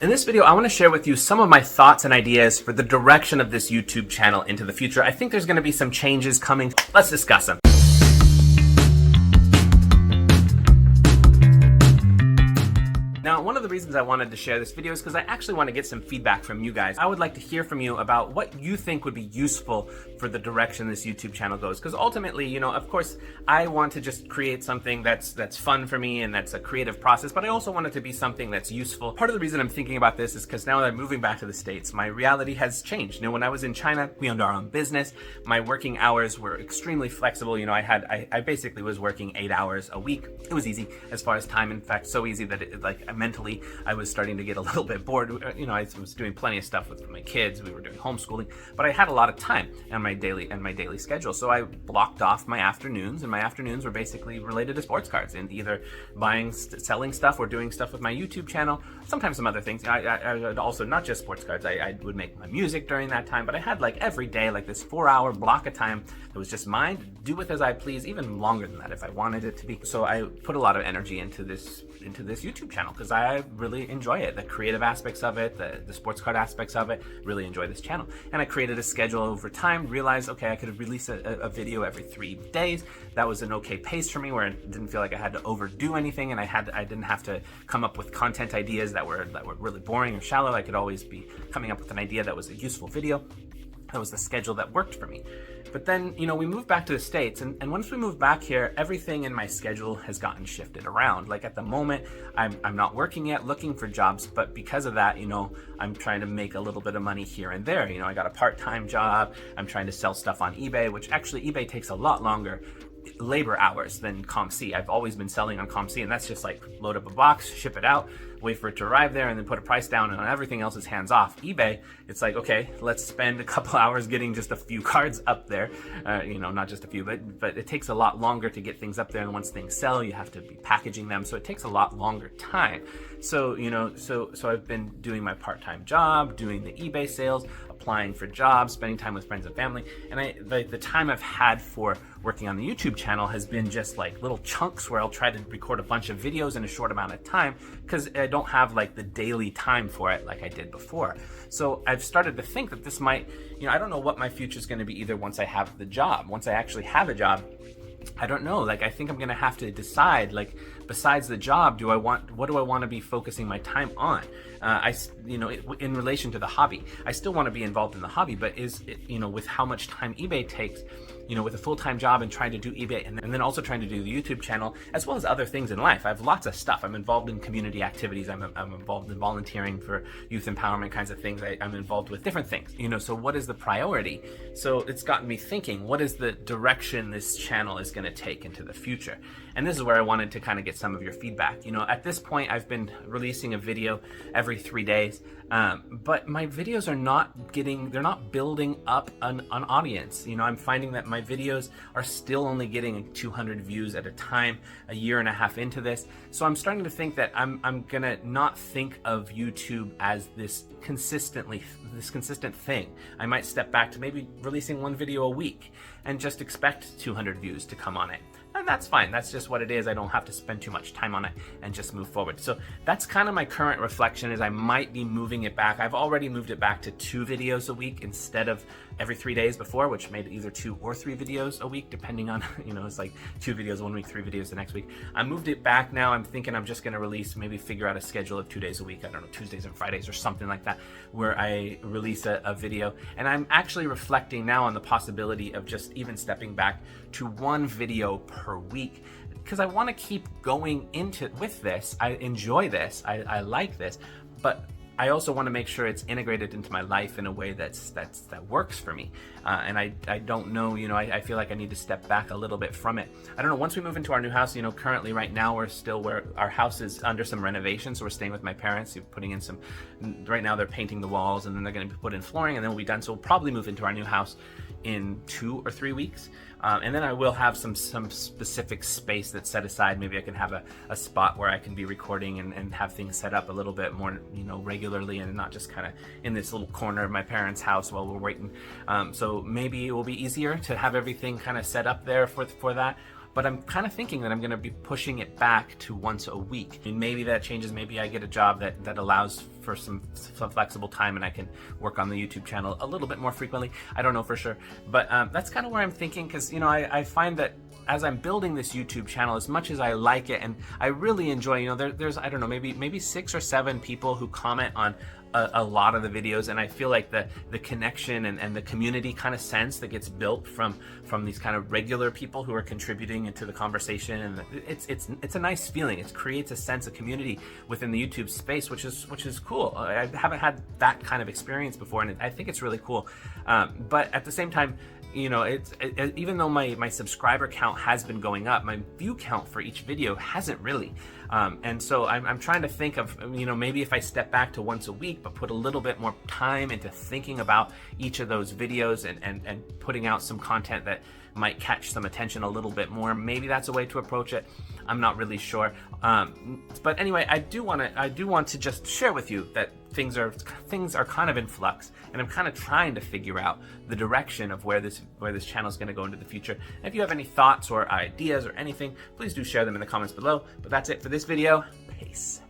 In this video, I want to share with you some of my thoughts and ideas for the direction of this YouTube channel into the future. I think there's going to be some changes coming. Let's discuss them. Now, one of the reasons I wanted to share this video is because I actually want to get some feedback from you guys. I would like to hear from you about what you think would be useful for the direction this YouTube channel goes. Because ultimately, of course, I want to just create something that's fun for me and that's a creative process, but I also want it to be something that's useful. Part of the reason I'm thinking about this is because now that I'm moving back to the States, my reality has changed. When I was in China, we owned our own business. My working hours were extremely flexible. I basically was working 8 hours a week. It was easy as far as time. In fact, so easy that mentally, I was starting to get a little bit bored. I was doing plenty of stuff with my kids. We were doing homeschooling, but I had a lot of time on my daily schedule. So I blocked off my afternoons, and my afternoons were basically related to sports cards and either buying, selling stuff, or doing stuff with my YouTube channel. Sometimes some other things. I would also, not just sports cards. I would make my music during that time, but I had every day this 4-hour block of time that was just mine to do with as I please, even longer than that if I wanted it to be. So I put a lot of energy into this YouTube channel because I really enjoy it. The creative aspects of it, the sports card aspects of it, really enjoy this channel. And I created a schedule over time, realized, okay, I could release a video every 3 days. That was an okay pace for me where I didn't feel like I had to overdo anything, and I didn't have to come up with content ideas that were really boring or shallow. I could always be coming up with an idea that was a useful video. That was the schedule that worked for me. But then, we moved back to the States, and once we moved back here, everything in my schedule has gotten shifted around. At the moment, I'm not working yet, looking for jobs, but because of that, I'm trying to make a little bit of money here and there. I got a part-time job. I'm trying to sell stuff on eBay, which actually eBay takes a lot longer labor hours than ComC. I've always been selling on ComC, and that's just load up a box, ship it out, wait for it to arrive there, and then put a price down, and everything else is hands off. eBay, it's okay, let's spend a couple hours getting just a few cards up there. Not just a few, but it takes a lot longer to get things up there, and once things sell, you have to be packaging them, so it takes a lot longer time. So I've been doing my part-time job, doing the eBay sales, applying for jobs, spending time with friends and family, and the time I've had for working on the YouTube channel has been just little chunks where I'll try to record a bunch of videos in a short amount of time because I don't have the daily time for it like I did before. So I've started to think that this might, I don't know what my future is going to be either once I have the job. Once I actually have a job, I don't know. I think I'm going to have to decide, besides the job, what do I want to be focusing my time on? In relation to the hobby, I still want to be involved in the hobby, but with how much time eBay takes, with a full-time job and trying to do eBay and then also trying to do the YouTube channel, as well as other things in life. I have lots of stuff. I'm involved in community activities. I'm involved in volunteering for youth empowerment kinds of things. I'm involved with different things, so what is the priority? So it's gotten me thinking, what is the direction this channel is going to take into the future? And this is where I wanted to kind of get some of your feedback. At this point, I've been releasing a video every 3 days, but my videos are they're not building up an audience. I'm finding that my videos are still only getting 200 views at a time, a year and a half into this. So I'm starting to think that I'm gonna not think of YouTube as this consistent thing. I might step back to maybe releasing one video a week and just expect 200 views to come on it. And that's fine. That's just what it is. I don't have to spend too much time on it and just move forward. So that's kind of my current reflection, is I might be moving it back. I've already moved it back to 2 videos a week instead of every 3 days before, which made it either 2 or 3 videos a week, depending on, it's 2 videos one week, 3 videos the next week. I moved it back now. I'm thinking I'm just going to maybe figure out a schedule of 2 days a week. I don't know, Tuesdays and Fridays or something like that, where I release a video. And I'm actually reflecting now on the possibility of just even stepping back to 1 video per week, because I want to keep going with this. I enjoy this. I like this, but I also want to make sure it's integrated into my life in a way that works for me. And I don't know, I feel like I need to step back a little bit from it. I don't know, once we move into our new house, currently right now our house is under some renovation, so we're staying with my parents, putting in right now they're painting the walls, and then they're going to put in flooring, and then we'll be done. So we'll probably move into our new house in 2 or 3 weeks. And then I will have some specific space that's set aside. Maybe I can have a spot where I can be recording and have things set up a little bit more, regularly, and not just kind of in this little corner of my parents' house while we're waiting. So maybe it will be easier to have everything kind of set up there for that. but I'm kind of thinking that I'm going to be pushing it back to once a week. And maybe that changes. Maybe I get a job that allows for some flexible time and I can work on the YouTube channel a little bit more frequently. I don't know for sure, but that's kind of where I'm thinking, because I find that as I'm building this YouTube channel, as much as I like it and I really enjoy, there's I don't know, maybe 6 or 7 people who comment on a lot of the videos, and I feel like the connection and the community kind of sense that gets built from these kind of regular people who are contributing into the conversation, and it's a nice feeling. It creates a sense of community within the YouTube space, which is cool. I haven't had that kind of experience before, and I think it's really cool. But at the same time, even though my subscriber count has been going up, my view count for each video hasn't really. And so I'm trying to think of, maybe if I step back to once a week, but put a little bit more time into thinking about each of those videos and putting out some content that might catch some attention a little bit more. Maybe that's a way to approach it. I'm not really sure. But anyway, I do want to just share with you that things are kind of in flux, and I'm kind of trying to figure out the direction of where this channel is going to go into the future. And if you have any thoughts or ideas or anything, please do share them in the comments below. But that's it for this video. Peace.